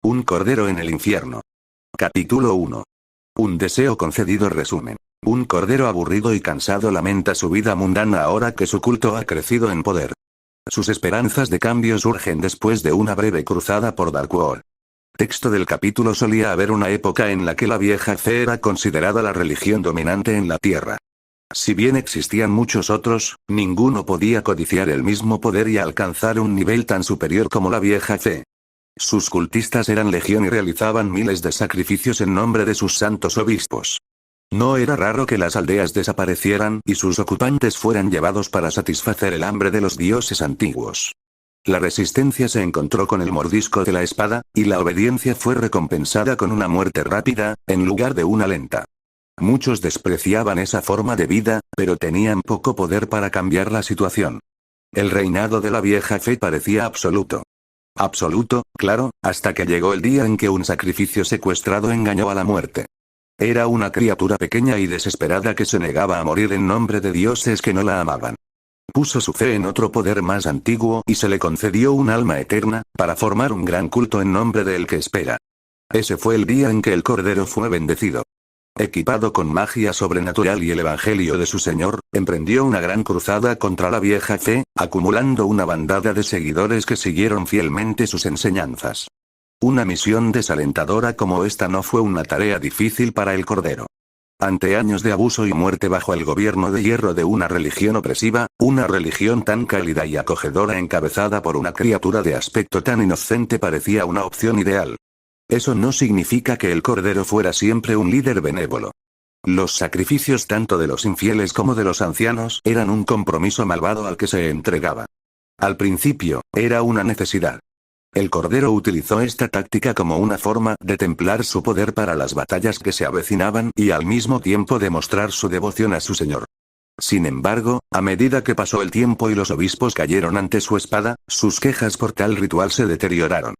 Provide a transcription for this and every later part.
Un cordero en el infierno. Capítulo 1. Un deseo concedido. Resumen. Un cordero aburrido y cansado lamenta su vida mundana ahora que su culto ha crecido en poder. Sus esperanzas de cambio surgen después de una breve cruzada por Darkworld. Texto del capítulo. Solía haber una época en la que la vieja fe era considerada la religión dominante en la Tierra. Si bien existían muchos otros, ninguno podía codiciar el mismo poder y alcanzar un nivel tan superior como la vieja fe. Sus cultistas eran legión y realizaban miles de sacrificios en nombre de sus santos obispos. No era raro que las aldeas desaparecieran y sus ocupantes fueran llevados para satisfacer el hambre de los dioses antiguos. La resistencia se encontró con el mordisco de la espada, y la obediencia fue recompensada con una muerte rápida, en lugar de una lenta. Muchos despreciaban esa forma de vida, pero tenían poco poder para cambiar la situación. El reinado de la vieja fe parecía absoluto. Absoluto, claro, hasta que llegó el día en que un sacrificio secuestrado engañó a la muerte. Era una criatura pequeña y desesperada que se negaba a morir en nombre de dioses que no la amaban. Puso su fe en otro poder más antiguo y se le concedió un alma eterna, para formar un gran culto en nombre del que espera. Ese fue el día en que el Cordero fue bendecido. Equipado con magia sobrenatural y el evangelio de su Señor, emprendió una gran cruzada contra la vieja fe, acumulando una bandada de seguidores que siguieron fielmente sus enseñanzas. Una misión desalentadora como esta no fue una tarea difícil para el Cordero. Ante años de abuso y muerte bajo el gobierno de hierro de una religión opresiva, una religión tan cálida y acogedora encabezada por una criatura de aspecto tan inocente parecía una opción ideal. Eso no significa que el Cordero fuera siempre un líder benévolo. Los sacrificios tanto de los infieles como de los ancianos eran un compromiso malvado al que se entregaba. Al principio, era una necesidad. El Cordero utilizó esta táctica como una forma de templar su poder para las batallas que se avecinaban y al mismo tiempo demostrar su devoción a su Señor. Sin embargo, a medida que pasó el tiempo y los obispos cayeron ante su espada, sus quejas por tal ritual se deterioraron.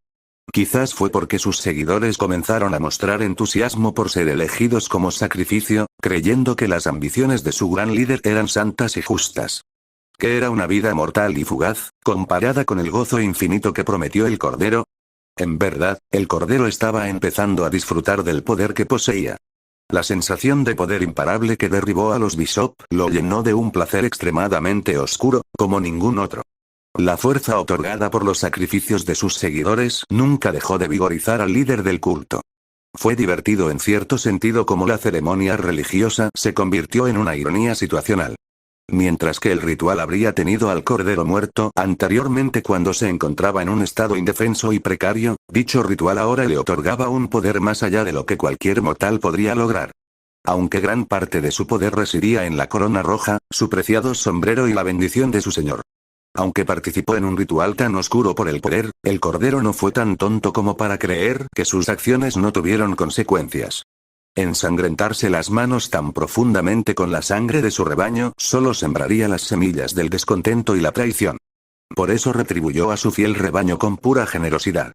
Quizás fue porque sus seguidores comenzaron a mostrar entusiasmo por ser elegidos como sacrificio, creyendo que las ambiciones de su gran líder eran santas y justas. ¿Qué era una vida mortal y fugaz, comparada con el gozo infinito que prometió el Cordero? En verdad, el Cordero estaba empezando a disfrutar del poder que poseía. La sensación de poder imparable que derribó a los Bishop lo llenó de un placer extremadamente oscuro, como ningún otro. La fuerza otorgada por los sacrificios de sus seguidores nunca dejó de vigorizar al líder del culto. Fue divertido en cierto sentido como la ceremonia religiosa se convirtió en una ironía situacional. Mientras que el ritual habría tenido al Cordero muerto anteriormente cuando se encontraba en un estado indefenso y precario, dicho ritual ahora le otorgaba un poder más allá de lo que cualquier mortal podría lograr. Aunque gran parte de su poder residía en la corona roja, su preciado sombrero y la bendición de su Señor. Aunque participó en un ritual tan oscuro por el poder, el Cordero no fue tan tonto como para creer que sus acciones no tuvieron consecuencias. Ensangrentarse las manos tan profundamente con la sangre de su rebaño solo sembraría las semillas del descontento y la traición. Por eso retribuyó a su fiel rebaño con pura generosidad.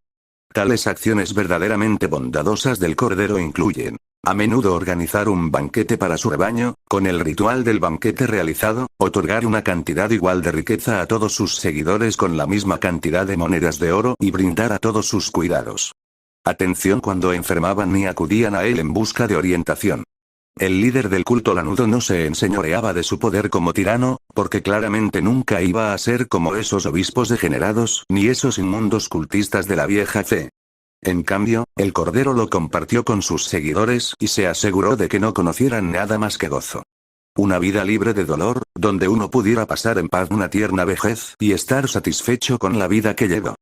Tales acciones verdaderamente bondadosas del Cordero incluyen, a menudo organizar un banquete para su rebaño, con el ritual del banquete realizado, otorgar una cantidad igual de riqueza a todos sus seguidores con la misma cantidad de monedas de oro y brindar a todos sus cuidados. Atención cuando enfermaban y acudían a él en busca de orientación. El líder del culto lanudo no se enseñoreaba de su poder como tirano, porque claramente nunca iba a ser como esos obispos degenerados ni esos inmundos cultistas de la vieja fe. En cambio, el Cordero lo compartió con sus seguidores y se aseguró de que no conocieran nada más que gozo. Una vida libre de dolor, donde uno pudiera pasar en paz una tierna vejez y estar satisfecho con la vida que llevó.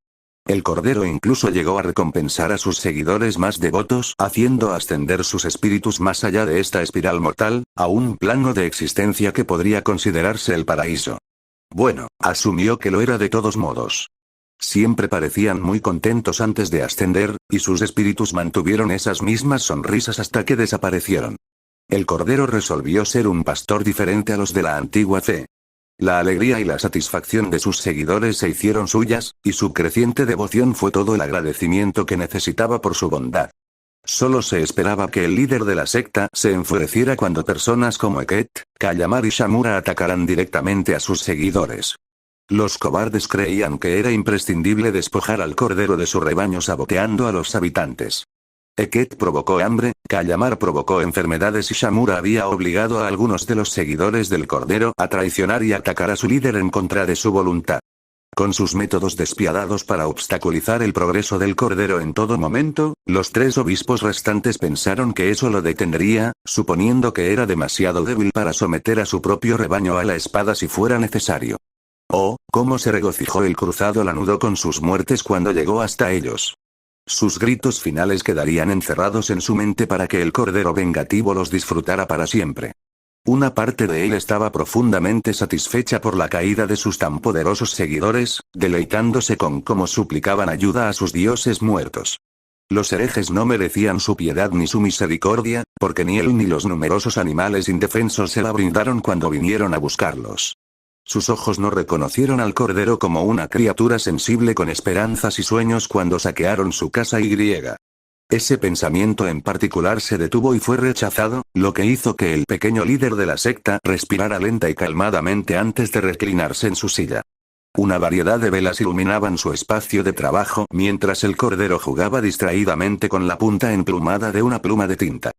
El Cordero incluso llegó a recompensar a sus seguidores más devotos, haciendo ascender sus espíritus más allá de esta espiral mortal, a un plano de existencia que podría considerarse el paraíso. Bueno, asumió que lo era de todos modos. Siempre parecían muy contentos antes de ascender, y sus espíritus mantuvieron esas mismas sonrisas hasta que desaparecieron. El Cordero resolvió ser un pastor diferente a los de la antigua fe. La alegría y la satisfacción de sus seguidores se hicieron suyas, y su creciente devoción fue todo el agradecimiento que necesitaba por su bondad. Solo se esperaba que el líder de la secta se enfureciera cuando personas como Eket, Kayamar y Shamura atacaran directamente a sus seguidores. Los cobardes creían que era imprescindible despojar al cordero de su rebaño saboteando a los habitantes. Eket provocó hambre, Kallamar provocó enfermedades y Shamura había obligado a algunos de los seguidores del cordero a traicionar y atacar a su líder en contra de su voluntad. Con sus métodos despiadados para obstaculizar el progreso del cordero en todo momento, los 3 obispos restantes pensaron que eso lo detendría, suponiendo que era demasiado débil para someter a su propio rebaño a la espada si fuera necesario. Oh, cómo se regocijó el cruzado lanudo con sus muertes cuando llegó hasta ellos. Sus gritos finales quedarían encerrados en su mente para que el cordero vengativo los disfrutara para siempre. Una parte de él estaba profundamente satisfecha por la caída de sus tan poderosos seguidores, deleitándose con cómo suplicaban ayuda a sus dioses muertos. Los herejes no merecían su piedad ni su misericordia, porque ni él ni los numerosos animales indefensos se la brindaron cuando vinieron a buscarlos. Sus ojos no reconocieron al cordero como una criatura sensible con esperanzas y sueños cuando saquearon su casa y. Ese pensamiento en particular se detuvo y fue rechazado, lo que hizo que el pequeño líder de la secta respirara lenta y calmadamente antes de reclinarse en su silla. Una variedad de velas iluminaban su espacio de trabajo mientras el cordero jugaba distraídamente con la punta emplumada de una pluma de tinta.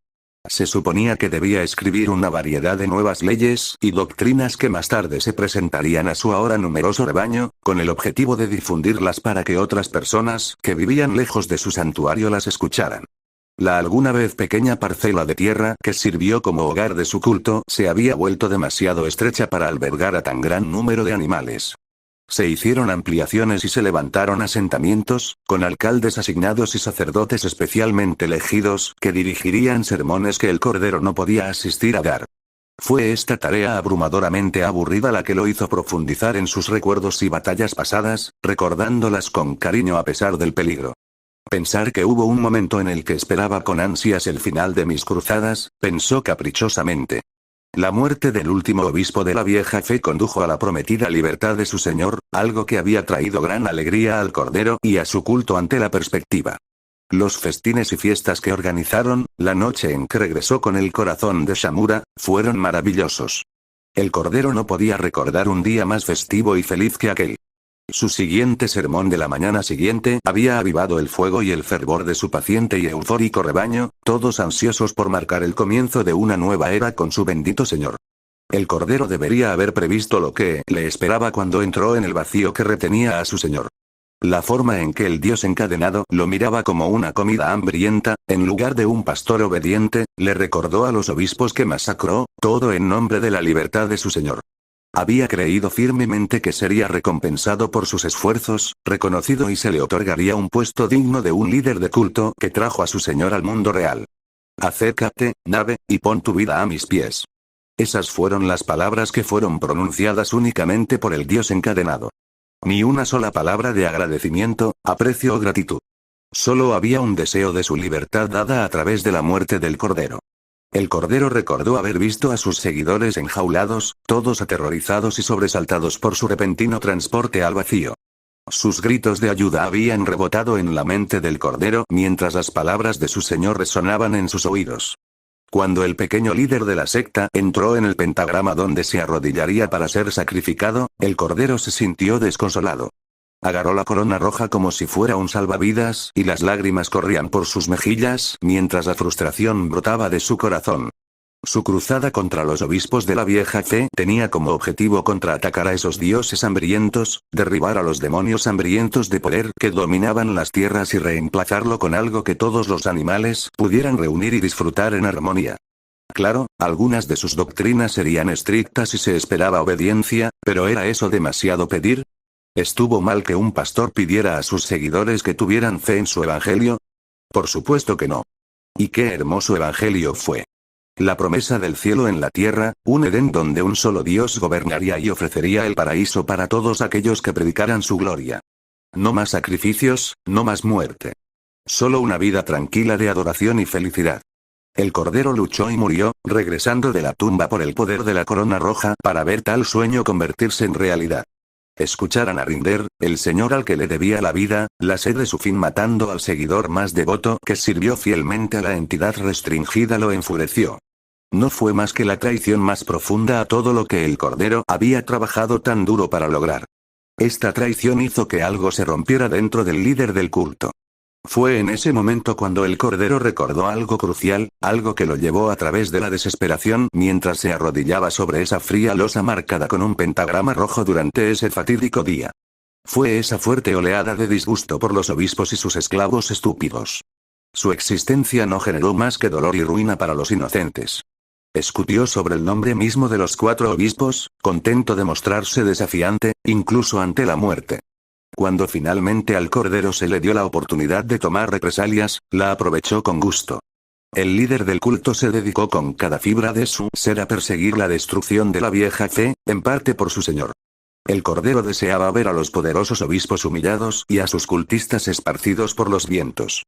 Se suponía que debía escribir una variedad de nuevas leyes y doctrinas que más tarde se presentarían a su ahora numeroso rebaño, con el objetivo de difundirlas para que otras personas que vivían lejos de su santuario las escucharan. La alguna vez pequeña parcela de tierra que sirvió como hogar de su culto se había vuelto demasiado estrecha para albergar a tan gran número de animales. Se hicieron ampliaciones y se levantaron asentamientos, con alcaldes asignados y sacerdotes especialmente elegidos, que dirigirían sermones que el cordero no podía asistir a dar. Fue esta tarea abrumadoramente aburrida la que lo hizo profundizar en sus recuerdos y batallas pasadas, recordándolas con cariño a pesar del peligro. Pensar que hubo un momento en el que esperaba con ansias el final de mis cruzadas, pensó caprichosamente. La muerte del último obispo de la vieja fe condujo a la prometida libertad de su señor, algo que había traído gran alegría al cordero y a su culto ante la perspectiva. Los festines y fiestas que organizaron, la noche en que regresó con el corazón de Shamura, fueron maravillosos. El cordero no podía recordar un día más festivo y feliz que aquel. Su siguiente sermón de la mañana siguiente había avivado el fuego y el fervor de su paciente y eufórico rebaño, todos ansiosos por marcar el comienzo de una nueva era con su bendito Señor. El cordero debería haber previsto lo que le esperaba cuando entró en el vacío que retenía a su Señor. La forma en que el Dios encadenado lo miraba como una comida hambrienta, en lugar de un pastor obediente, le recordó a los obispos que masacró, todo en nombre de la libertad de su Señor. Había creído firmemente que sería recompensado por sus esfuerzos, reconocido y se le otorgaría un puesto digno de un líder de culto que trajo a su Señor al mundo real. Acércate, nave, y pon tu vida a mis pies. Esas fueron las palabras que fueron pronunciadas únicamente por el Dios encadenado. Ni una sola palabra de agradecimiento, aprecio o gratitud. Solo había un deseo de su libertad dada a través de la muerte del cordero. El cordero recordó haber visto a sus seguidores enjaulados, todos aterrorizados y sobresaltados por su repentino transporte al vacío. Sus gritos de ayuda habían rebotado en la mente del cordero mientras las palabras de su señor resonaban en sus oídos. Cuando el pequeño líder de la secta entró en el pentagrama donde se arrodillaría para ser sacrificado, el cordero se sintió desconsolado. Agarró la corona roja como si fuera un salvavidas y las lágrimas corrían por sus mejillas mientras la frustración brotaba de su corazón. Su cruzada contra los obispos de la vieja fe tenía como objetivo contraatacar a esos dioses hambrientos, derribar a los demonios hambrientos de poder que dominaban las tierras y reemplazarlo con algo que todos los animales pudieran reunir y disfrutar en armonía. Claro, algunas de sus doctrinas serían estrictas y se esperaba obediencia, pero ¿era eso demasiado pedir? ¿Estuvo mal que un pastor pidiera a sus seguidores que tuvieran fe en su evangelio? Por supuesto que no. Y qué hermoso evangelio fue. La promesa del cielo en la tierra, un Edén donde un solo Dios gobernaría y ofrecería el paraíso para todos aquellos que predicaran su gloria. No más sacrificios, no más muerte. Solo una vida tranquila de adoración y felicidad. El cordero luchó y murió, regresando de la tumba por el poder de la corona roja para ver tal sueño convertirse en realidad. Escuchar a Narinder, el señor al que le debía la vida, la sed de su fin matando al seguidor más devoto que sirvió fielmente a la entidad restringida lo enfureció. No fue más que la traición más profunda a todo lo que el cordero había trabajado tan duro para lograr. Esta traición hizo que algo se rompiera dentro del líder del culto. Fue en ese momento cuando el cordero recordó algo crucial, algo que lo llevó a través de la desesperación mientras se arrodillaba sobre esa fría losa marcada con un pentagrama rojo durante ese fatídico día. Fue esa fuerte oleada de disgusto por los obispos y sus esclavos estúpidos. Su existencia no generó más que dolor y ruina para los inocentes. Escutió sobre el nombre mismo de los 4 obispos, contento de mostrarse desafiante, incluso ante la muerte. Cuando finalmente al cordero se le dio la oportunidad de tomar represalias, la aprovechó con gusto. El líder del culto se dedicó con cada fibra de su ser a perseguir la destrucción de la vieja fe, en parte por su señor. El cordero deseaba ver a los poderosos obispos humillados y a sus cultistas esparcidos por los vientos.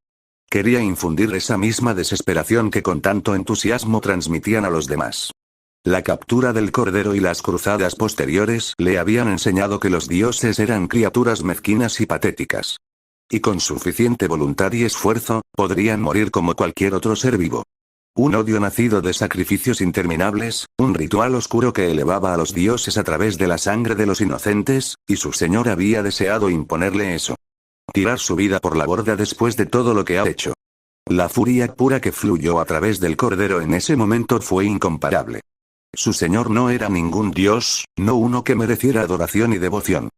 Quería infundir esa misma desesperación que con tanto entusiasmo transmitían a los demás. La captura del cordero y las cruzadas posteriores le habían enseñado que los dioses eran criaturas mezquinas y patéticas. Y con suficiente voluntad y esfuerzo, podrían morir como cualquier otro ser vivo. Un odio nacido de sacrificios interminables, un ritual oscuro que elevaba a los dioses a través de la sangre de los inocentes, y su señor había deseado imponerle eso. Tirar su vida por la borda después de todo lo que ha hecho. La furia pura que fluyó a través del cordero en ese momento fue incomparable. Su señor no era ningún dios, no uno que mereciera adoración y devoción.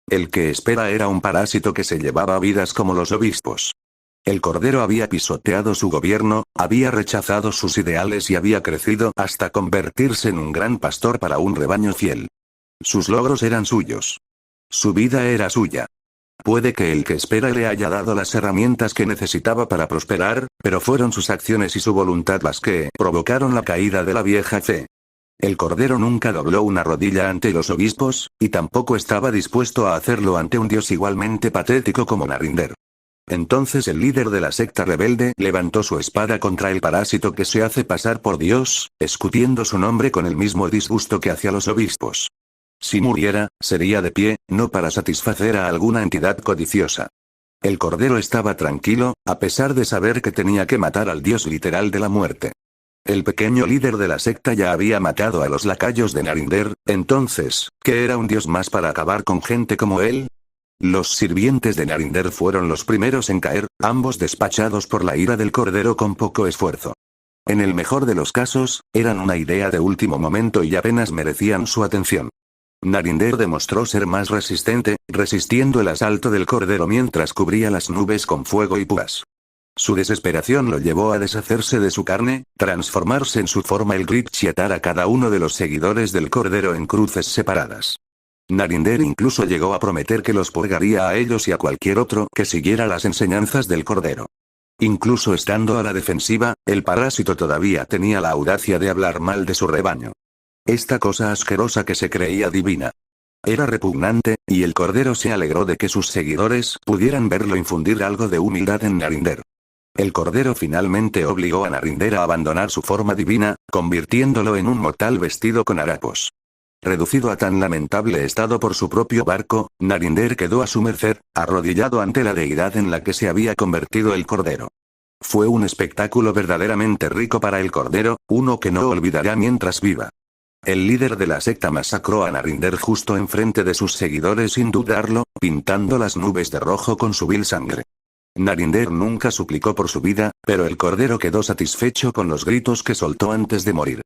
El que espera era un parásito que se llevaba vidas como los obispos. El cordero había pisoteado su gobierno, había rechazado sus ideales y había crecido hasta convertirse en un gran pastor para un rebaño fiel. Sus logros eran suyos. Su vida era suya. Puede que el que espera le haya dado las herramientas que necesitaba para prosperar, pero fueron sus acciones y su voluntad las que provocaron la caída de la vieja fe. El cordero nunca dobló una rodilla ante los obispos, y tampoco estaba dispuesto a hacerlo ante un dios igualmente patético como Narinder. Entonces el líder de la secta rebelde levantó su espada contra el parásito que se hace pasar por Dios, escupiendo su nombre con el mismo disgusto que hacia los obispos. Si muriera, sería de pie, no para satisfacer a alguna entidad codiciosa. El cordero estaba tranquilo, a pesar de saber que tenía que matar al dios literal de la muerte. El pequeño líder de la secta ya había matado a los lacayos de Narinder, entonces, ¿qué era un dios más para acabar con gente como él? Los sirvientes de Narinder fueron los primeros en caer, ambos despachados por la ira del cordero con poco esfuerzo. En el mejor de los casos, eran una idea de último momento y apenas merecían su atención. Narinder demostró ser más resistente, resistiendo el asalto del cordero mientras cubría las nubes con fuego y púas. Su desesperación lo llevó a deshacerse de su carne, transformarse en su forma el Gritch y atar a cada uno de los seguidores del cordero en cruces separadas. Narinder incluso llegó a prometer que los purgaría a ellos y a cualquier otro que siguiera las enseñanzas del cordero. Incluso estando a la defensiva, el parásito todavía tenía la audacia de hablar mal de su rebaño. Esta cosa asquerosa que se creía divina. Era repugnante, y el cordero se alegró de que sus seguidores pudieran verlo infundir algo de humildad en Narinder. El cordero finalmente obligó a Narinder a abandonar su forma divina, convirtiéndolo en un mortal vestido con harapos. Reducido a tan lamentable estado por su propio barco, Narinder quedó a su merced, arrodillado ante la deidad en la que se había convertido el cordero. Fue un espectáculo verdaderamente rico para el cordero, uno que no olvidará mientras viva. El líder de la secta masacró a Narinder justo enfrente de sus seguidores sin dudarlo, pintando las nubes de rojo con su vil sangre. Narinder nunca suplicó por su vida, pero el cordero quedó satisfecho con los gritos que soltó antes de morir.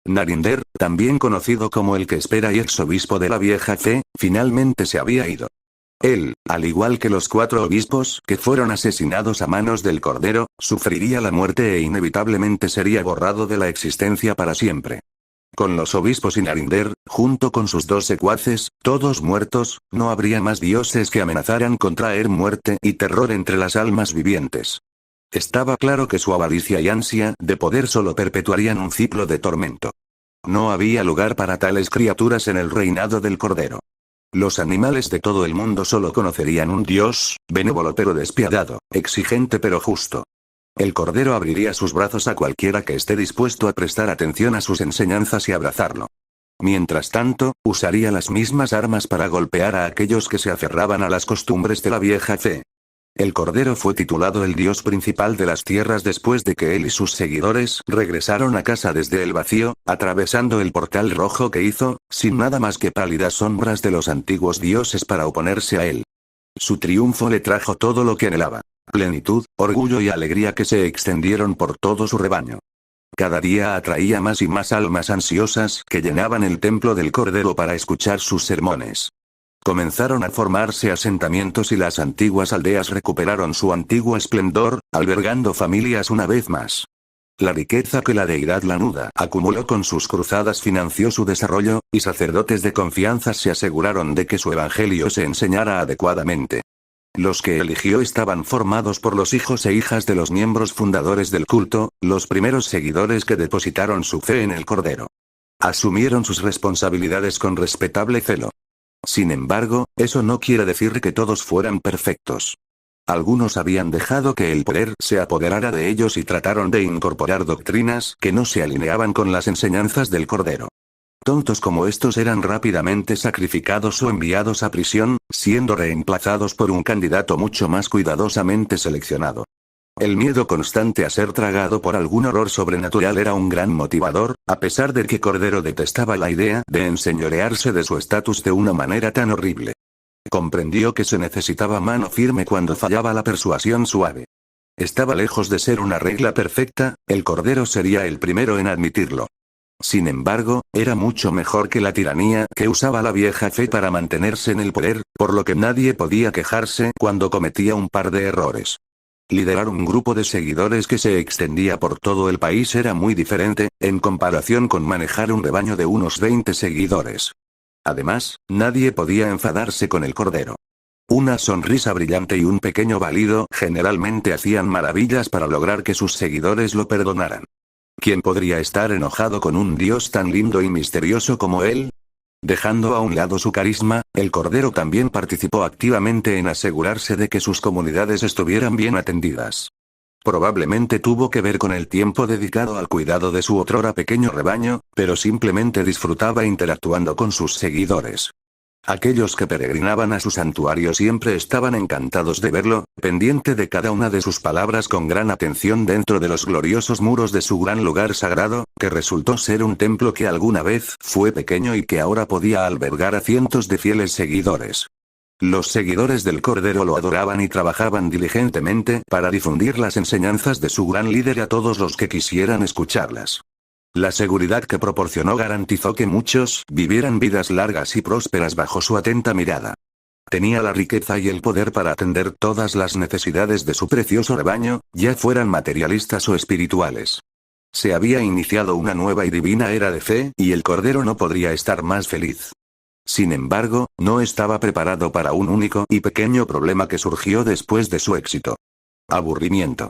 Narinder, también conocido como el que espera y exobispo de la vieja fe, finalmente se había ido. Él, al igual que los 4 obispos que fueron asesinados a manos del cordero, sufriría la muerte e inevitablemente sería borrado de la existencia para siempre. Con los obispos y Narinder, junto con sus 2 secuaces, todos muertos, no habría más dioses que amenazaran con traer muerte y terror entre las almas vivientes. Estaba claro que su avaricia y ansia de poder solo perpetuarían un ciclo de tormento. No había lugar para tales criaturas en el reinado del Cordero. Los animales de todo el mundo solo conocerían un Dios, benévolo pero despiadado, exigente pero justo. El Cordero abriría sus brazos a cualquiera que esté dispuesto a prestar atención a sus enseñanzas y abrazarlo. Mientras tanto, usaría las mismas armas para golpear a aquellos que se aferraban a las costumbres de la vieja fe. El Cordero fue titulado el dios principal de las tierras después de que él y sus seguidores regresaron a casa desde el vacío, atravesando el portal rojo que hizo, sin nada más que pálidas sombras de los antiguos dioses para oponerse a él. Su triunfo le trajo todo lo que anhelaba: plenitud, orgullo y alegría que se extendieron por todo su rebaño. Cada día atraía más y más almas ansiosas que llenaban el templo del Cordero para escuchar sus sermones. Comenzaron a formarse asentamientos y las antiguas aldeas recuperaron su antiguo esplendor, albergando familias una vez más. La riqueza que la deidad lanuda acumuló con sus cruzadas financió su desarrollo, y sacerdotes de confianza se aseguraron de que su evangelio se enseñara adecuadamente. Los que eligió estaban formados por los hijos e hijas de los miembros fundadores del culto, los primeros seguidores que depositaron su fe en el Cordero. Asumieron sus responsabilidades con respetable celo. Sin embargo, eso no quiere decir que todos fueran perfectos. Algunos habían dejado que el poder se apoderara de ellos y trataron de incorporar doctrinas que no se alineaban con las enseñanzas del Cordero. Tontos como estos eran rápidamente sacrificados o enviados a prisión, siendo reemplazados por un candidato mucho más cuidadosamente seleccionado. El miedo constante a ser tragado por algún horror sobrenatural era un gran motivador, a pesar de que Cordero detestaba la idea de enseñorearse de su estatus de una manera tan horrible. Comprendió que se necesitaba mano firme cuando fallaba la persuasión suave. Estaba lejos de ser una regla perfecta, el Cordero sería el primero en admitirlo. Sin embargo, era mucho mejor que la tiranía que usaba la vieja fe para mantenerse en el poder, por lo que nadie podía quejarse cuando cometía un par de errores. Liderar un grupo de seguidores que se extendía por todo el país era muy diferente, en comparación con manejar un rebaño de unos 20 seguidores. Además, nadie podía enfadarse con el Cordero. Una sonrisa brillante y un pequeño balido generalmente hacían maravillas para lograr que sus seguidores lo perdonaran. ¿Quién podría estar enojado con un dios tan lindo y misterioso como él? Dejando a un lado su carisma, el Cordero también participó activamente en asegurarse de que sus comunidades estuvieran bien atendidas. Probablemente tuvo que ver con el tiempo dedicado al cuidado de su otrora pequeño rebaño, pero simplemente disfrutaba interactuando con sus seguidores. Aquellos que peregrinaban a su santuario siempre estaban encantados de verlo, pendiente de cada una de sus palabras con gran atención dentro de los gloriosos muros de su gran lugar sagrado, que resultó ser un templo que alguna vez fue pequeño y que ahora podía albergar a cientos de fieles seguidores. Los seguidores del Cordero lo adoraban y trabajaban diligentemente para difundir las enseñanzas de su gran líder a todos los que quisieran escucharlas. La seguridad que proporcionó garantizó que muchos vivieran vidas largas y prósperas bajo su atenta mirada. Tenía la riqueza y el poder para atender todas las necesidades de su precioso rebaño, ya fueran materialistas o espirituales. Se había iniciado una nueva y divina era de fe, y el Cordero no podría estar más feliz. Sin embargo, no estaba preparado para un único y pequeño problema que surgió después de su éxito. Aburrimiento.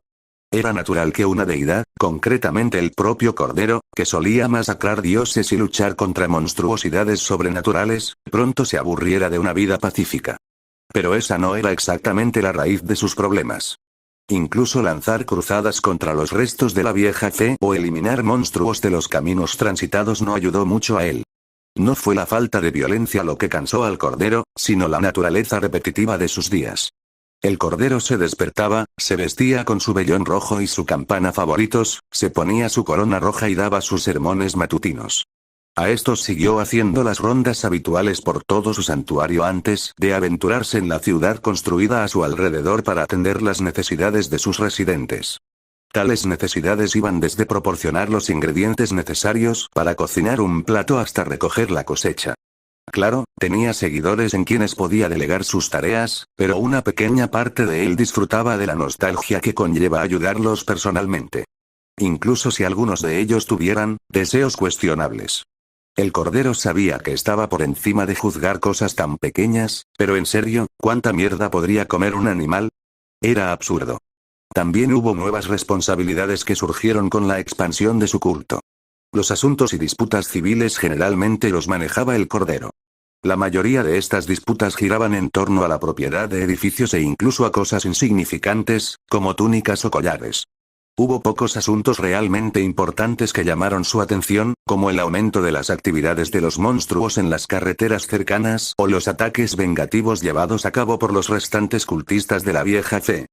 Era natural que una deidad, concretamente el propio Cordero, que solía masacrar dioses y luchar contra monstruosidades sobrenaturales, pronto se aburriera de una vida pacífica. Pero esa no era exactamente la raíz de sus problemas. Incluso lanzar cruzadas contra los restos de la vieja fe o eliminar monstruos de los caminos transitados no ayudó mucho a él. No fue la falta de violencia lo que cansó al Cordero, sino la naturaleza repetitiva de sus días. El Cordero se despertaba, se vestía con su vellón rojo y su campana favoritos, se ponía su corona roja y daba sus sermones matutinos. A estos siguió haciendo las rondas habituales por todo su santuario antes de aventurarse en la ciudad construida a su alrededor para atender las necesidades de sus residentes. Tales necesidades iban desde proporcionar los ingredientes necesarios para cocinar un plato hasta recoger la cosecha. Claro, tenía seguidores en quienes podía delegar sus tareas, pero una pequeña parte de él disfrutaba de la nostalgia que conlleva ayudarlos personalmente. Incluso si algunos de ellos tuvieran deseos cuestionables. El Cordero sabía que estaba por encima de juzgar cosas tan pequeñas, pero en serio, ¿cuánta mierda podría comer un animal? Era absurdo. También hubo nuevas responsabilidades que surgieron con la expansión de su culto. Los asuntos y disputas civiles generalmente los manejaba el Cordero. La mayoría de estas disputas giraban en torno a la propiedad de edificios e incluso a cosas insignificantes, como túnicas o collares. Hubo pocos asuntos realmente importantes que llamaron su atención, como el aumento de las actividades de los monstruos en las carreteras cercanas o los ataques vengativos llevados a cabo por los restantes cultistas de la vieja fe.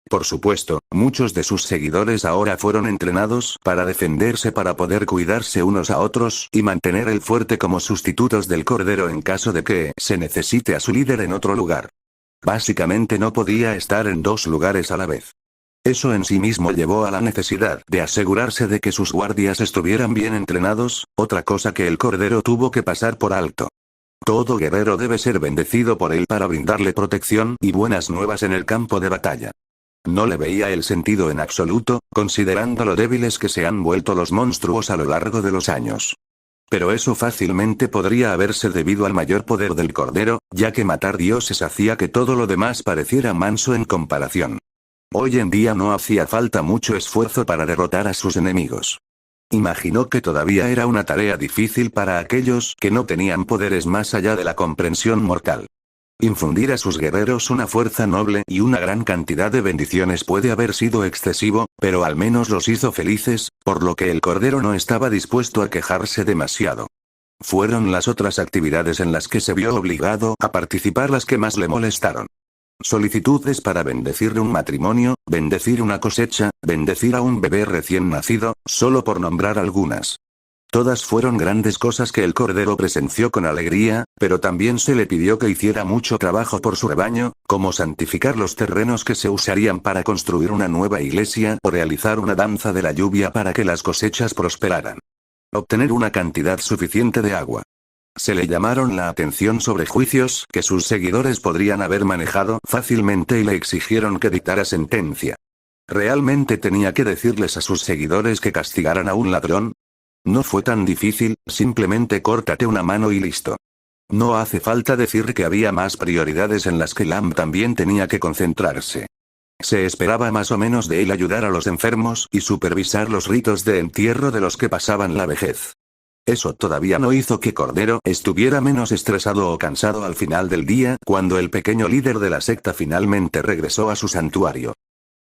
Por supuesto, muchos de sus seguidores ahora fueron entrenados para defenderse, para poder cuidarse unos a otros y mantener el fuerte como sustitutos del Cordero en caso de que se necesite a su líder en otro lugar. Básicamente no podía estar en dos lugares a la vez. Eso en sí mismo llevó a la necesidad de asegurarse de que sus guardias estuvieran bien entrenados, otra cosa que el Cordero tuvo que pasar por alto. Todo guerrero debe ser bendecido por él para brindarle protección y buenas nuevas en el campo de batalla. No le veía el sentido en absoluto, considerando lo débiles que se han vuelto los monstruos a lo largo de los años. Pero eso fácilmente podría haberse debido al mayor poder del Cordero, ya que matar dioses hacía que todo lo demás pareciera manso en comparación. Hoy en día no hacía falta mucho esfuerzo para derrotar a sus enemigos. Imaginó que todavía era una tarea difícil para aquellos que no tenían poderes más allá de la comprensión mortal. Infundir a sus guerreros una fuerza noble y una gran cantidad de bendiciones puede haber sido excesivo, pero al menos los hizo felices, por lo que el Cordero no estaba dispuesto a quejarse demasiado. Fueron las otras actividades en las que se vio obligado a participar las que más le molestaron. Solicitudes para bendecir un matrimonio, bendecir una cosecha, bendecir a un bebé recién nacido, solo por nombrar algunas. Todas fueron grandes cosas que el Cordero presenció con alegría, pero también se le pidió que hiciera mucho trabajo por su rebaño, como santificar los terrenos que se usarían para construir una nueva iglesia o realizar una danza de la lluvia para que las cosechas prosperaran. Obtener una cantidad suficiente de agua. Se le llamaron la atención sobre juicios que sus seguidores podrían haber manejado fácilmente y le exigieron que dictara sentencia. ¿Realmente tenía que decirles a sus seguidores que castigaran a un ladrón? No fue tan difícil, simplemente córtate una mano y listo. No hace falta decir que había más prioridades en las que Lamb también tenía que concentrarse. Se esperaba más o menos de él ayudar a los enfermos y supervisar los ritos de entierro de los que pasaban la vejez. Eso todavía no hizo que Cordero estuviera menos estresado o cansado al final del día, cuando el pequeño líder de la secta finalmente regresó a su santuario.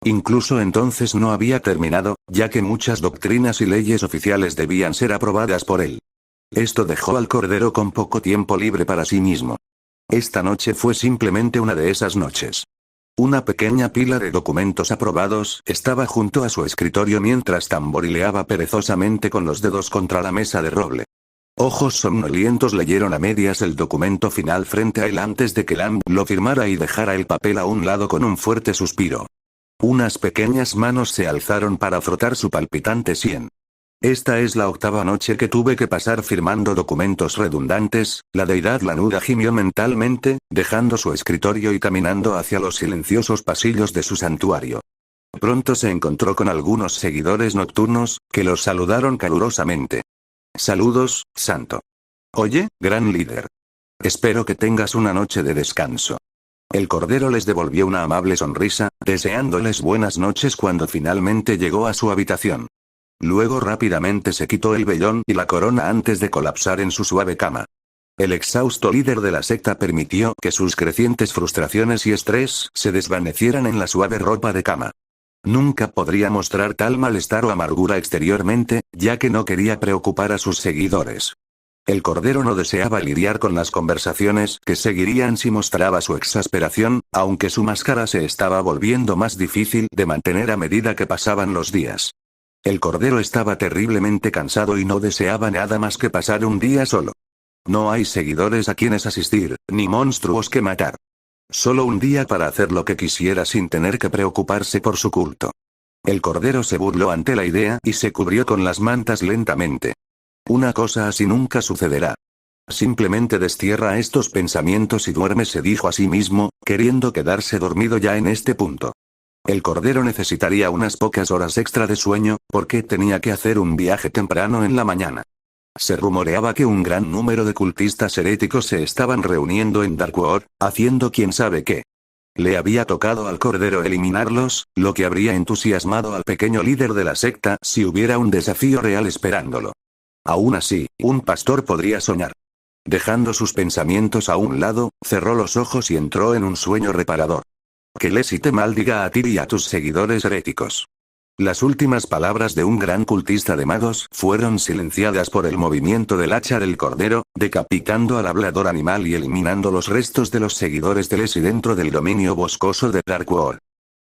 Incluso entonces no había terminado, ya que muchas doctrinas y leyes oficiales debían ser aprobadas por él. Esto dejó al Cordero con poco tiempo libre para sí mismo. Esta noche fue simplemente una de esas noches. Una pequeña pila de documentos aprobados estaba junto a su escritorio mientras tamborileaba perezosamente con los dedos contra la mesa de roble. Ojos somnolientos leyeron a medias el documento final frente a él antes de que Lamb lo firmara y dejara el papel a un lado con un fuerte suspiro. Unas pequeñas manos se alzaron para frotar su palpitante sien. Esta es la octava noche que tuve que pasar firmando documentos redundantes, la deidad lanuda gimió mentalmente, dejando su escritorio y caminando hacia los silenciosos pasillos de su santuario. Pronto se encontró con algunos seguidores nocturnos, que los saludaron calurosamente. Saludos, santo. Oye, gran líder. Espero que tengas una noche de descanso. El Cordero les devolvió una amable sonrisa, deseándoles buenas noches cuando finalmente llegó a su habitación. Luego rápidamente se quitó el vellón y la corona antes de colapsar en su suave cama. El exhausto líder de la secta permitió que sus crecientes frustraciones y estrés se desvanecieran en la suave ropa de cama. Nunca podría mostrar tal malestar o amargura exteriormente, ya que no quería preocupar a sus seguidores. El Cordero no deseaba lidiar con las conversaciones que seguirían si mostraba su exasperación, aunque su máscara se estaba volviendo más difícil de mantener a medida que pasaban los días. El Cordero estaba terriblemente cansado y no deseaba nada más que pasar un día solo. No hay seguidores a quienes asistir, ni monstruos que matar. Solo un día para hacer lo que quisiera sin tener que preocuparse por su culto. El Cordero se burló ante la idea y se cubrió con las mantas lentamente. Una cosa así nunca sucederá. Simplemente destierra estos pensamientos y duerme, se dijo a sí mismo, queriendo quedarse dormido ya en este punto. El Cordero necesitaría unas pocas horas extra de sueño, porque tenía que hacer un viaje temprano en la mañana. Se rumoreaba que un gran número de cultistas heréticos se estaban reuniendo en Darkwood, haciendo quién sabe qué. Le había tocado al Cordero eliminarlos, lo que habría entusiasmado al pequeño líder de la secta si hubiera un desafío real esperándolo. Aún así, un pastor podría soñar. Dejando sus pensamientos a un lado, cerró los ojos y entró en un sueño reparador. Que Lesi te maldiga a ti y a tus seguidores heréticos. Las últimas palabras de un gran cultista de magos fueron silenciadas por el movimiento del hacha del cordero, decapitando al hablador animal y eliminando los restos de los seguidores de Leslie dentro del dominio boscoso de Darkwood.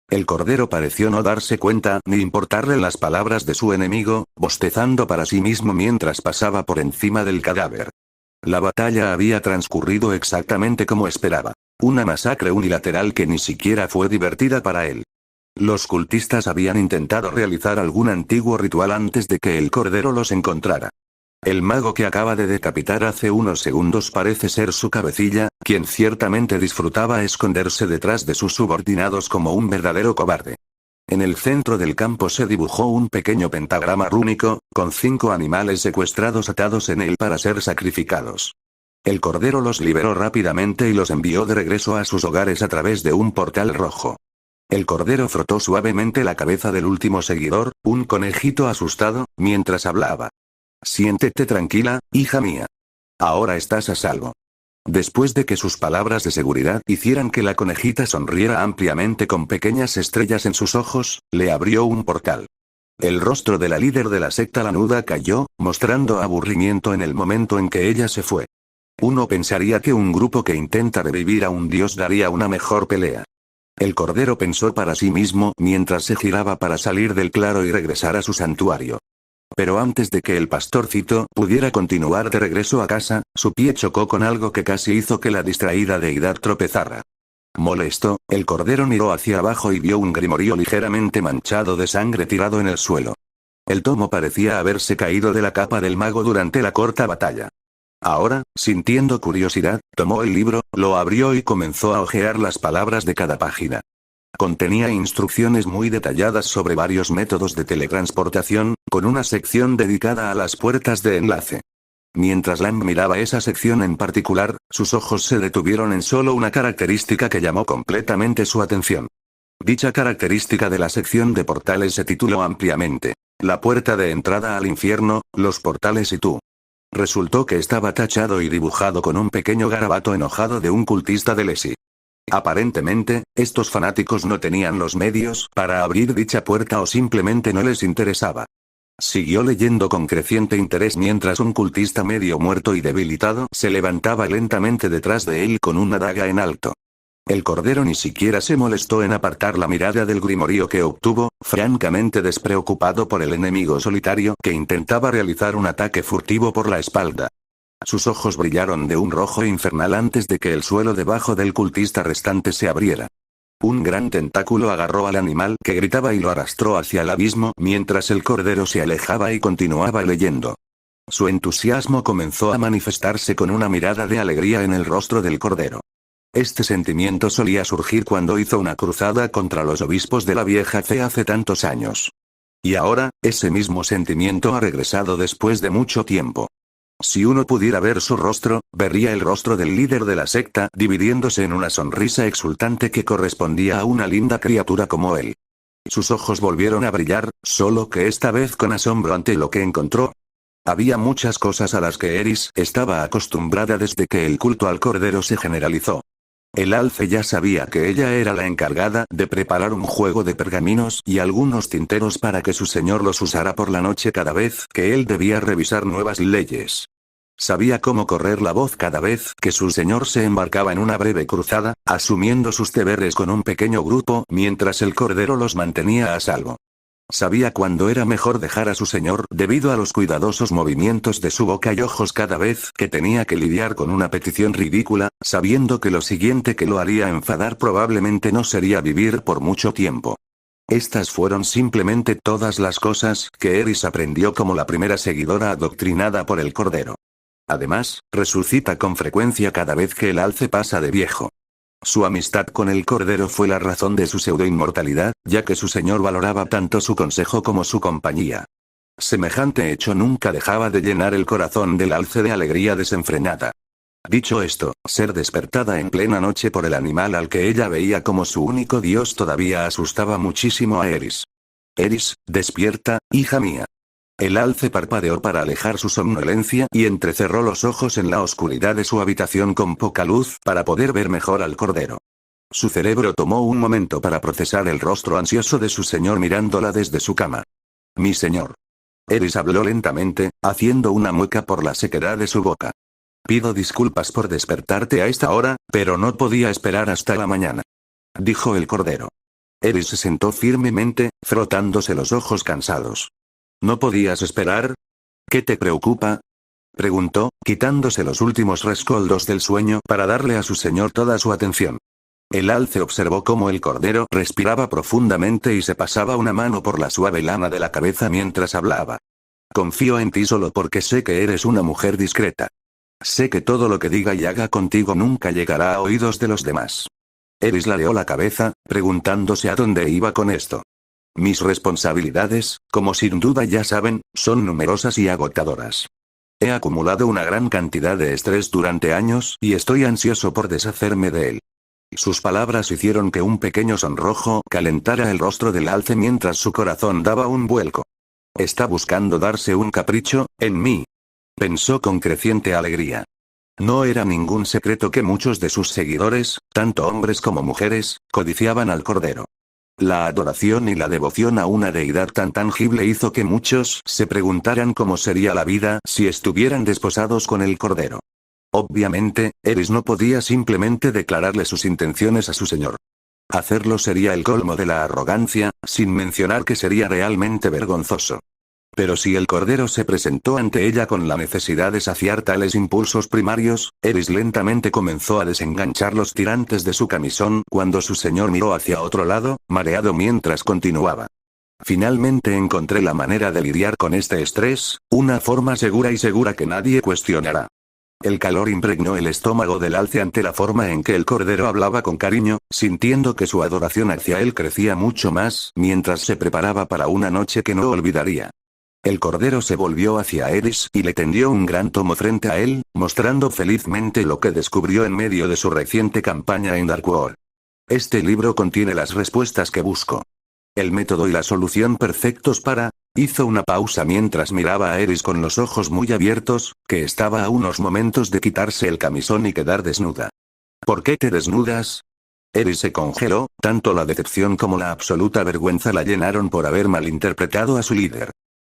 El cordero pareció no darse cuenta ni importarle las palabras de su enemigo, bostezando para sí mismo mientras pasaba por encima del cadáver. La batalla había transcurrido exactamente como esperaba. Una masacre unilateral que ni siquiera fue divertida para él. Los cultistas habían intentado realizar algún antiguo ritual antes de que el cordero los encontrara. El mago que acaba de decapitar hace unos segundos parece ser su cabecilla, quien ciertamente disfrutaba esconderse detrás de sus subordinados como un verdadero cobarde. En el centro del campo se dibujó un pequeño pentagrama rúnico, con 5 animales secuestrados atados en él para ser sacrificados. El cordero los liberó rápidamente y los envió de regreso a sus hogares a través de un portal rojo. El cordero frotó suavemente la cabeza del último seguidor, un conejito asustado, mientras hablaba. Siéntete tranquila, hija mía. Ahora estás a salvo. Después de que sus palabras de seguridad hicieran que la conejita sonriera ampliamente con pequeñas estrellas en sus ojos, le abrió un portal. El rostro de la líder de la secta lanuda cayó, mostrando aburrimiento en el momento en que ella se fue. Uno pensaría que un grupo que intenta revivir a un dios daría una mejor pelea. El cordero pensó para sí mismo mientras se giraba para salir del claro y regresar a su santuario. Pero antes de que el pastorcito pudiera continuar de regreso a casa, su pie chocó con algo que casi hizo que la distraída deidad tropezara. Molesto, el cordero miró hacia abajo y vio un grimorio ligeramente manchado de sangre tirado en el suelo. El tomo parecía haberse caído de la capa del mago durante la corta batalla. Ahora, sintiendo curiosidad, tomó el libro, lo abrió y comenzó a hojear las palabras de cada página. Contenía instrucciones muy detalladas sobre varios métodos de teletransportación, con una sección dedicada a las puertas de enlace. Mientras Lamb miraba esa sección en particular, sus ojos se detuvieron en solo una característica que llamó completamente su atención. Dicha característica de la sección de portales se tituló ampliamente: La puerta de entrada al infierno, los portales y tú. Resultó que estaba tachado y dibujado con un pequeño garabato enojado de un cultista de Leslie. Aparentemente, estos fanáticos no tenían los medios para abrir dicha puerta o simplemente no les interesaba. Siguió leyendo con creciente interés mientras un cultista medio muerto y debilitado se levantaba lentamente detrás de él con una daga en alto. El cordero ni siquiera se molestó en apartar la mirada del grimorio que obtuvo, francamente despreocupado por el enemigo solitario que intentaba realizar un ataque furtivo por la espalda. Sus ojos brillaron de un rojo infernal antes de que el suelo debajo del cultista restante se abriera. Un gran tentáculo agarró al animal que gritaba y lo arrastró hacia el abismo mientras el cordero se alejaba y continuaba leyendo. Su entusiasmo comenzó a manifestarse con una mirada de alegría en el rostro del cordero. Este sentimiento solía surgir cuando hizo una cruzada contra los obispos de la vieja fe hace tantos años. Y ahora, ese mismo sentimiento ha regresado después de mucho tiempo. Si uno pudiera ver su rostro, vería el rostro del líder de la secta dividiéndose en una sonrisa exultante que correspondía a una linda criatura como él. Sus ojos volvieron a brillar, solo que esta vez con asombro ante lo que encontró. Había muchas cosas a las que Eris estaba acostumbrada desde que el culto al cordero se generalizó. El alce ya sabía que ella era la encargada de preparar un juego de pergaminos y algunos tinteros para que su señor los usara por la noche cada vez que él debía revisar nuevas leyes. Sabía cómo correr la voz cada vez que su señor se embarcaba en una breve cruzada, asumiendo sus deberes con un pequeño grupo mientras el cordero los mantenía a salvo. Sabía cuándo era mejor dejar a su señor debido a los cuidadosos movimientos de su boca y ojos cada vez que tenía que lidiar con una petición ridícula, sabiendo que lo siguiente que lo haría enfadar probablemente no sería vivir por mucho tiempo. Estas fueron simplemente todas las cosas que Eris aprendió como la primera seguidora adoctrinada por el cordero. Además, resucita con frecuencia cada vez que el alce pasa de viejo. Su amistad con el cordero fue la razón de su pseudo-inmortalidad, ya que su señor valoraba tanto su consejo como su compañía. Semejante hecho nunca dejaba de llenar el corazón del alce de alegría desenfrenada. Dicho esto, ser despertada en plena noche por el animal al que ella veía como su único dios todavía asustaba muchísimo a Eris. Eris, despierta, hija mía. El alce parpadeó para alejar su somnolencia y entrecerró los ojos en la oscuridad de su habitación con poca luz para poder ver mejor al cordero. Su cerebro tomó un momento para procesar el rostro ansioso de su señor mirándola desde su cama. Mi señor. Eris habló lentamente, haciendo una mueca por la sequedad de su boca. Pido disculpas por despertarte a esta hora, pero no podía esperar hasta la mañana. Dijo el cordero. Eris se sentó firmemente, frotándose los ojos cansados. ¿No podías esperar? ¿Qué te preocupa? Preguntó, quitándose los últimos rescoldos del sueño para darle a su señor toda su atención. El alce observó cómo el cordero respiraba profundamente y se pasaba una mano por la suave lana de la cabeza mientras hablaba. Confío en ti solo porque sé que eres una mujer discreta. Sé que todo lo que diga y haga contigo nunca llegará a oídos de los demás. Eris ladeó la cabeza, preguntándose a dónde iba con esto. Mis responsabilidades, como sin duda ya saben, son numerosas y agotadoras. He acumulado una gran cantidad de estrés durante años y estoy ansioso por deshacerme de él. Sus palabras hicieron que un pequeño sonrojo calentara el rostro del alce mientras su corazón daba un vuelco. Está buscando darse un capricho, en mí. Pensó con creciente alegría. No era ningún secreto que muchos de sus seguidores, tanto hombres como mujeres, codiciaban al cordero. La adoración y la devoción a una deidad tan tangible hizo que muchos se preguntaran cómo sería la vida si estuvieran desposados con el cordero. Obviamente, Eris no podía simplemente declararle sus intenciones a su señor. Hacerlo sería el colmo de la arrogancia, sin mencionar que sería realmente vergonzoso. Pero si el cordero se presentó ante ella con la necesidad de saciar tales impulsos primarios, Eris lentamente comenzó a desenganchar los tirantes de su camisón cuando su señor miró hacia otro lado, mareado mientras continuaba. Finalmente encontré la manera de lidiar con este estrés, una forma segura que nadie cuestionará. El calor impregnó el estómago del alce ante la forma en que el cordero hablaba con cariño, sintiendo que su adoración hacia él crecía mucho más mientras se preparaba para una noche que no olvidaría. El cordero se volvió hacia Eris y le tendió un gran tomo frente a él, mostrando felizmente lo que descubrió en medio de su reciente campaña en Darkworld. Este libro contiene las respuestas que busco. El método y la solución perfectos para... Hizo una pausa mientras miraba a Eris con los ojos muy abiertos, que estaba a unos momentos de quitarse el camisón y quedar desnuda. ¿Por qué te desnudas? Eris se congeló, tanto la decepción como la absoluta vergüenza la llenaron por haber malinterpretado a su líder.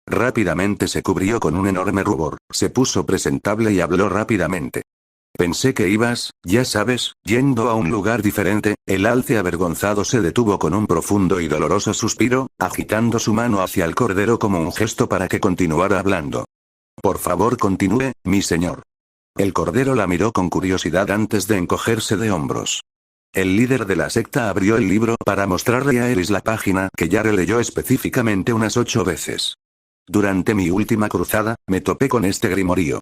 Rápidamente se cubrió con un enorme rubor, se puso presentable y habló rápidamente. Pensé que ibas, ya sabes, yendo a un lugar diferente. El alce avergonzado se detuvo con un profundo y doloroso suspiro, agitando su mano hacia el cordero como un gesto para que continuara hablando. Por favor continúe, mi señor. El cordero la miró con curiosidad antes de encogerse de hombros. El líder de la secta abrió el libro para mostrarle a Eris la página que ya releyó específicamente unas 8 veces. Durante mi última cruzada, me topé con este grimorío.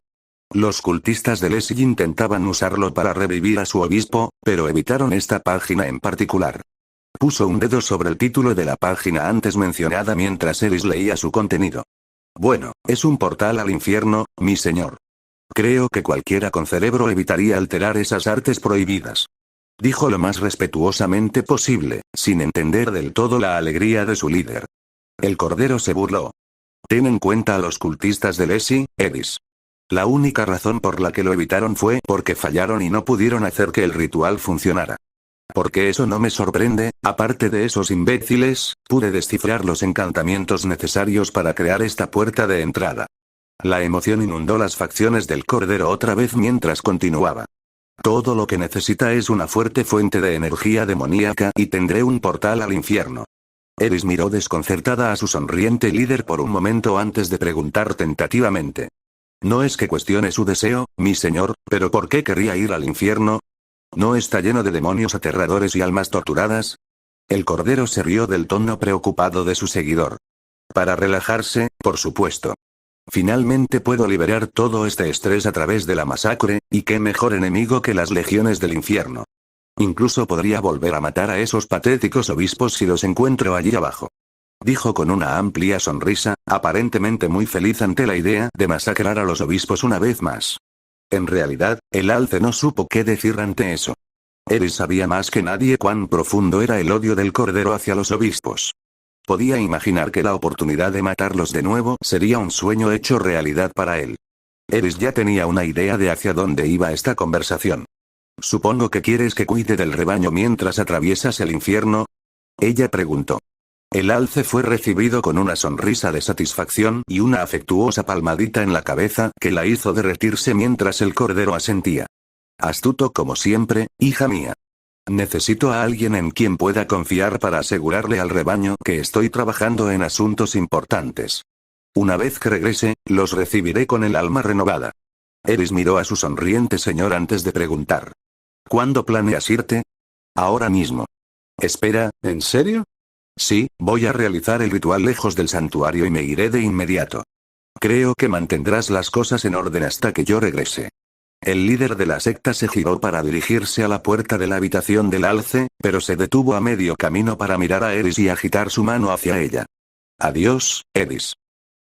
Los cultistas de Leslie intentaban usarlo para revivir a su obispo, pero evitaron esta página en particular. Puso un dedo sobre el título de la página antes mencionada mientras Eris leía su contenido. Bueno, es un portal al infierno, mi señor. Creo que cualquiera con cerebro evitaría alterar esas artes prohibidas. Dijo lo más respetuosamente posible, sin entender del todo la alegría de su líder. El cordero se burló. Ten en cuenta a los cultistas de Leslie, Eris. La única razón por la que lo evitaron fue porque fallaron y no pudieron hacer que el ritual funcionara. Porque eso no me sorprende, aparte de esos imbéciles, pude descifrar los encantamientos necesarios para crear esta puerta de entrada. La emoción inundó las facciones del cordero otra vez mientras continuaba. Todo lo que necesita es una fuerte fuente de energía demoníaca y tendré un portal al infierno. Eris miró desconcertada a su sonriente líder por un momento antes de preguntar tentativamente. No es que cuestione su deseo, mi señor, pero ¿por qué querría ir al infierno? ¿No está lleno de demonios aterradores y almas torturadas? El cordero se rió del tono preocupado de su seguidor. Para relajarse, por supuesto. Finalmente puedo liberar todo este estrés a través de la masacre, y qué mejor enemigo que las legiones del infierno. Incluso podría volver a matar a esos patéticos obispos si los encuentro allí abajo. Dijo con una amplia sonrisa, aparentemente muy feliz ante la idea de masacrar a los obispos una vez más. En realidad, el alce no supo qué decir ante eso. Eris sabía más que nadie cuán profundo era el odio del cordero hacia los obispos. Podía imaginar que la oportunidad de matarlos de nuevo sería un sueño hecho realidad para él. Eris ya tenía una idea de hacia dónde iba esta conversación. Supongo que quieres que cuide del rebaño mientras atraviesas el infierno. Ella preguntó. El alce fue recibido con una sonrisa de satisfacción y una afectuosa palmadita en la cabeza que la hizo derretirse mientras el cordero asentía. Astuto como siempre, hija mía. Necesito a alguien en quien pueda confiar para asegurarle al rebaño que estoy trabajando en asuntos importantes. Una vez que regrese, los recibiré con el alma renovada. Eris miró a su sonriente señor antes de preguntar. ¿Cuándo planeas irte? Ahora mismo. Espera, ¿en serio? Sí, voy a realizar el ritual lejos del santuario y me iré de inmediato. Creo que mantendrás las cosas en orden hasta que yo regrese. El líder de la secta se giró para dirigirse a la puerta de la habitación del alce, pero se detuvo a medio camino para mirar a Eris y agitar su mano hacia ella. Adiós, Eris.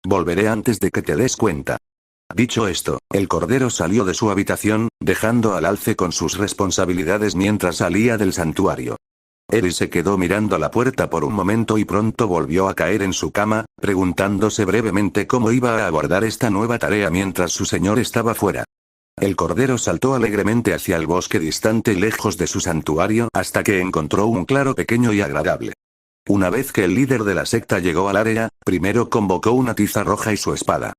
Volveré antes de que te des cuenta. Dicho esto, el cordero salió de su habitación, dejando al alce con sus responsabilidades mientras salía del santuario. Eris se quedó mirando la puerta por un momento y pronto volvió a caer en su cama, preguntándose brevemente cómo iba a abordar esta nueva tarea mientras su señor estaba fuera. El cordero saltó alegremente hacia el bosque distante lejos de su santuario hasta que encontró un claro pequeño y agradable. Una vez que el líder de la secta llegó al área, primero convocó una tiza roja y su espada.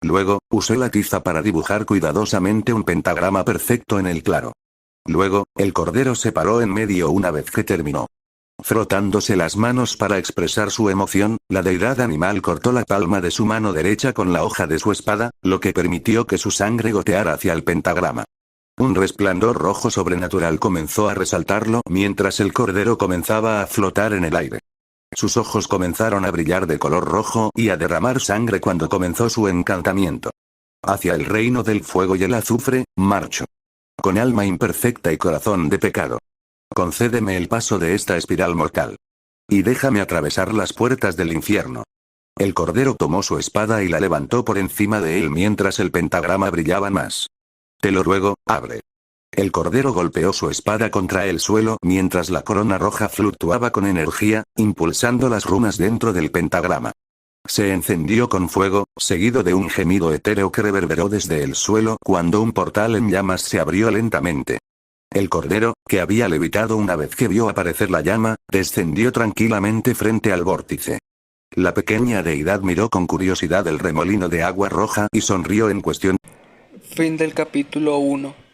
Luego, usó la tiza para dibujar cuidadosamente un pentagrama perfecto en el claro. Luego, el cordero se paró en medio una vez que terminó. Frotándose las manos para expresar su emoción, la deidad animal cortó la palma de su mano derecha con la hoja de su espada, lo que permitió que su sangre goteara hacia el pentagrama. Un resplandor rojo sobrenatural comenzó a resaltarlo mientras el cordero comenzaba a flotar en el aire. Sus ojos comenzaron a brillar de color rojo y a derramar sangre cuando comenzó su encantamiento. Hacia el reino del fuego y el azufre, marcho. Con alma imperfecta y corazón de pecado. Concédeme el paso de esta espiral mortal. Y déjame atravesar las puertas del infierno. El cordero tomó su espada y la levantó por encima de él mientras el pentagrama brillaba más. Te lo ruego, abre. El cordero golpeó su espada contra el suelo mientras la corona roja fluctuaba con energía, impulsando las runas dentro del pentagrama. Se encendió con fuego, seguido de un gemido etéreo que reverberó desde el suelo cuando un portal en llamas se abrió lentamente. El cordero, que había levitado una vez que vio aparecer la llama, descendió tranquilamente frente al vórtice. La pequeña deidad miró con curiosidad el remolino de agua roja y sonrió en cuestión. Fin del capítulo 1.